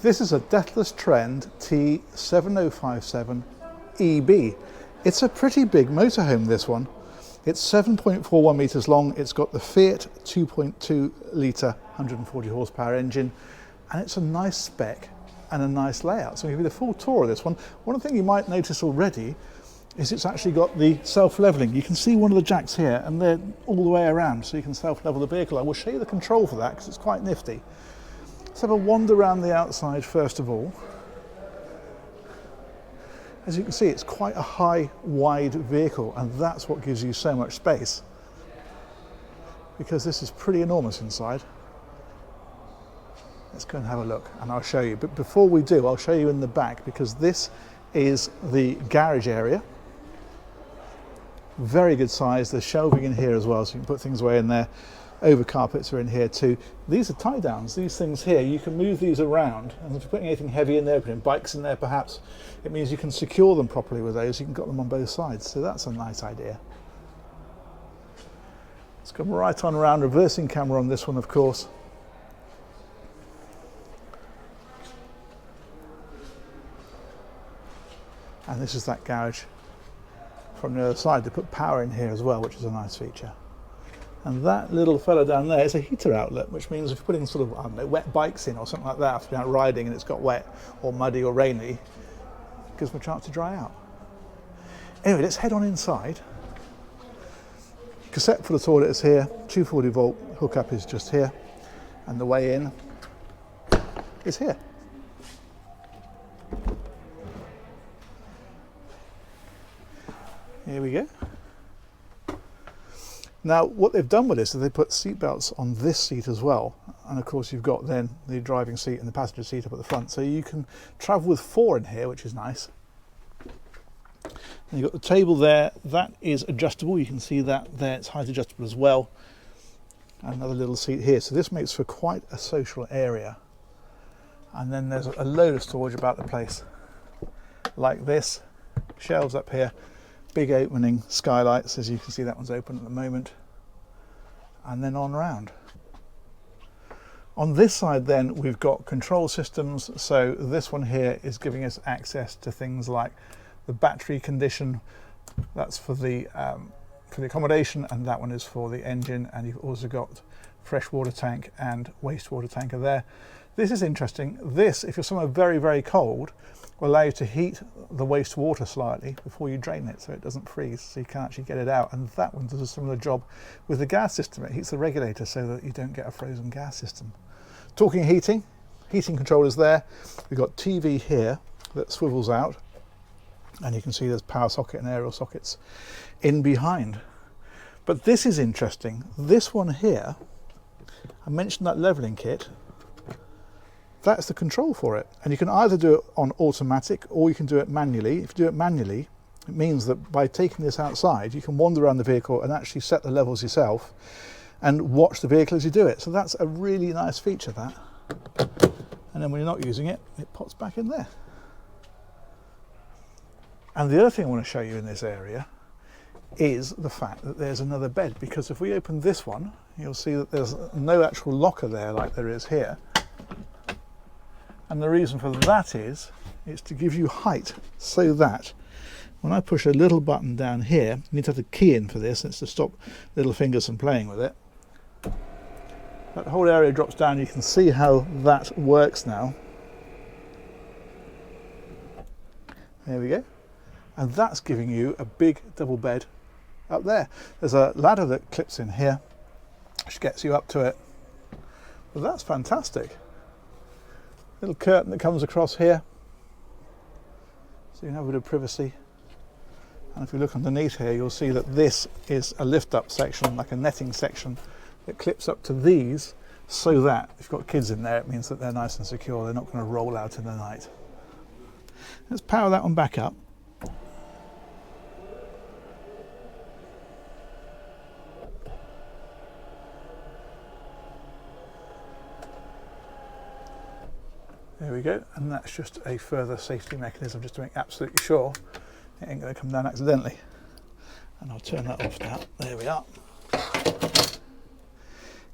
This is a Deathless Trend T7057 EB. It's a pretty big motorhome, this one. It's 7.41 metres long. It's got the Fiat 2.2 litre 140 horsepower engine, and it's a nice spec and a nice layout. So I'll give you the full tour of this one. One thing you might notice already is it's actually got the self-leveling. You can see one of the jacks here, and they're all the way around, so you can self-level the vehicle. I will show you the control for that because it's quite nifty. Let's have a wander around the outside first of all. As you can see, it's quite a high, wide vehicle, and that's what gives you so much space, because this is pretty enormous inside. Let's go and have a look and I'll show you. But before we do, I'll show you in the back, because this is the garage area. Very good size. There's shelving in here as well, so you can put things away in there. Over carpets are in here too. These are tie downs. These things here, you can move these around, and if you're putting anything heavy in there, putting bikes in there perhaps, it means you can secure them properly with those. You can get them on both sides, so that's a nice idea. Let's come right on around, reversing camera on this one of course. And this is that garage from the other side. They put power in here as well, which is a nice feature. And that little fella down there is a heater outlet, which means if you're putting sort of, I don't know, wet bikes in or something like that after you're out riding and it's got wet or muddy or rainy, it gives them a chance to dry out. Anyway, let's head on inside. Cassette for the toilet is here, 240 volt hookup is just here, and the way in is here. Here we go. Now, what they've done with this is they put seat belts on this seat as well. And of course, you've got then the driving seat and the passenger seat up at the front. So you can travel with 4 in here, which is nice. And you've got the table there. That is adjustable. You can see that there. It's height adjustable as well. And another little seat here. So this makes for quite a social area. And then there's a load of storage about the place. Like this. Shelves up here. Big opening skylights, as you can see that one's open at the moment, and then on round. On this side then we've got control systems, so this one here is giving us access to things like the battery condition, that's for the accommodation, and that one is for the engine, and you've also got freshwater tank and wastewater tanker there. This is interesting. This, if you're somewhere very, very cold, will allow you to heat the wastewater slightly before you drain it so it doesn't freeze, so you can actually get it out. And that one does a similar job with the gas system. It heats the regulator so that you don't get a frozen gas system. Talking heating control is there. We've got TV here that swivels out, and you can see there's power socket and aerial sockets in behind. But this is interesting. This one here, I mentioned that leveling kit. That's the control for it, and you can either do it on automatic or you can do it manually. If you do it manually, it means that by taking this outside you can wander around the vehicle and actually set the levels yourself and watch the vehicle as you do it. So that's a really nice feature, that. And then when you're not using it, it pops back in there. And the other thing I want to show you in this area is the fact that there's another bed, because if we open this one, you'll see that there's no actual locker there like there is here. And the reason for that is to give you height, so that when I push a little button down here, you need to have the key in for this, and it's to stop little fingers from playing with it. That whole area drops down. You can see how that works now. There we go. And that's giving you a big double bed up there. There's a ladder that clips in here, which gets you up to it. But that's fantastic. Little curtain that comes across here, so you can have a bit of privacy. And if you look underneath here, you'll see that this is a lift up section, like a netting section, that clips up to these, so that if you've got kids in there, it means that they're nice and secure. They're not going to roll out in the night. Let's power that one back up. There we go, and that's just a further safety mechanism, just to make absolutely sure it ain't going to come down accidentally. And I'll turn that off now. There we are.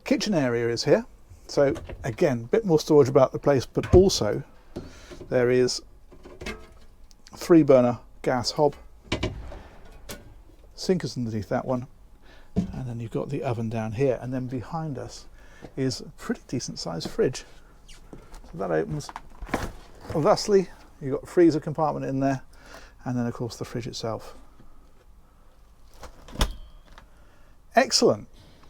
Kitchen area is here. So again, a bit more storage about the place, but also There is 3-burner gas hob, sink is underneath that one, and then you've got the oven down here, and then behind us is a pretty decent sized fridge. So that opens thusly. You've got a freezer compartment in there, and then of course the fridge itself. Excellent.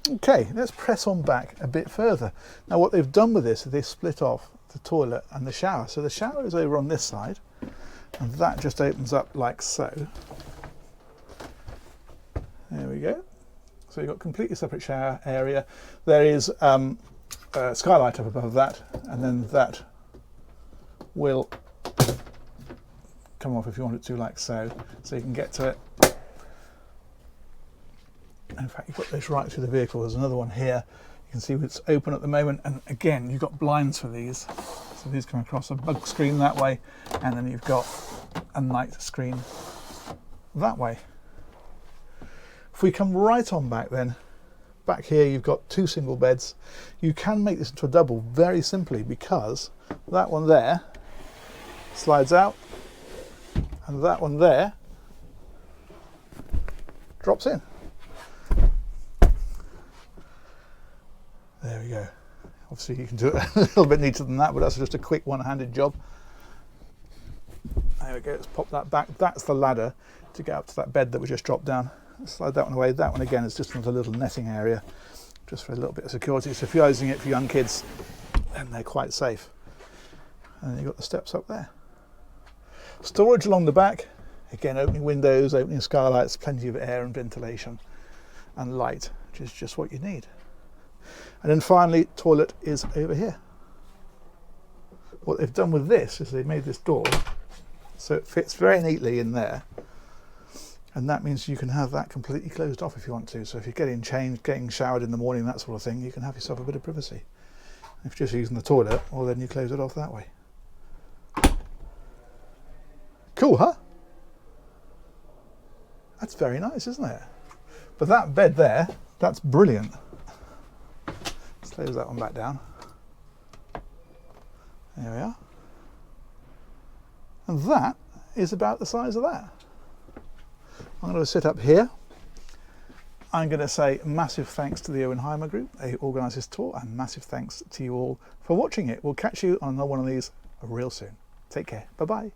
Okay, let's press on back a bit further. Now what they've done with this is they've split off the toilet and the shower. So the shower is over on this side, and that just opens up like so. There we go. So you've got completely separate shower area. There is a skylight up above that, and then that will come off if you want it to, like so. So you can get to it. In fact, you've got this right through the vehicle. There's another one here. You can see it's open at the moment, and again, you've got blinds for these. So these come across a bug screen that way, and then you've got a night screen that way. If we come right on back then, back here you've got 2 single beds. You can make this into a double very simply, because that one there slides out and that one there drops in. There we go. Obviously you can do it a little bit neater than that, but that's just a quick one-handed job. There we go, let's pop that back. That's the ladder to get up to that bed that we just dropped down. Slide that one away. That one again is just another little netting area, just for a little bit of security. So if you're using it for young kids, then they're quite safe. And then you've got the steps up there. Storage along the back. Again, opening windows, opening skylights, plenty of air and ventilation and light, which is just what you need. And then finally, toilet is over here. What they've done with this is they've made this door so it fits very neatly in there. And that means you can have that completely closed off if you want to. So if you're getting changed, getting showered in the morning, that sort of thing, you can have yourself a bit of privacy. If you're just using the toilet, well then you close it off that way. Cool, huh? That's very nice, isn't it? But that bed there, that's brilliant. Let's close that one back down. There we are. And that is about the size of that. I'm going to sit up here. I'm going to say massive thanks to the Owenheimer Group. They organised this tour, and massive thanks to you all for watching it. We'll catch you on another one of these real soon. Take care. Bye-bye.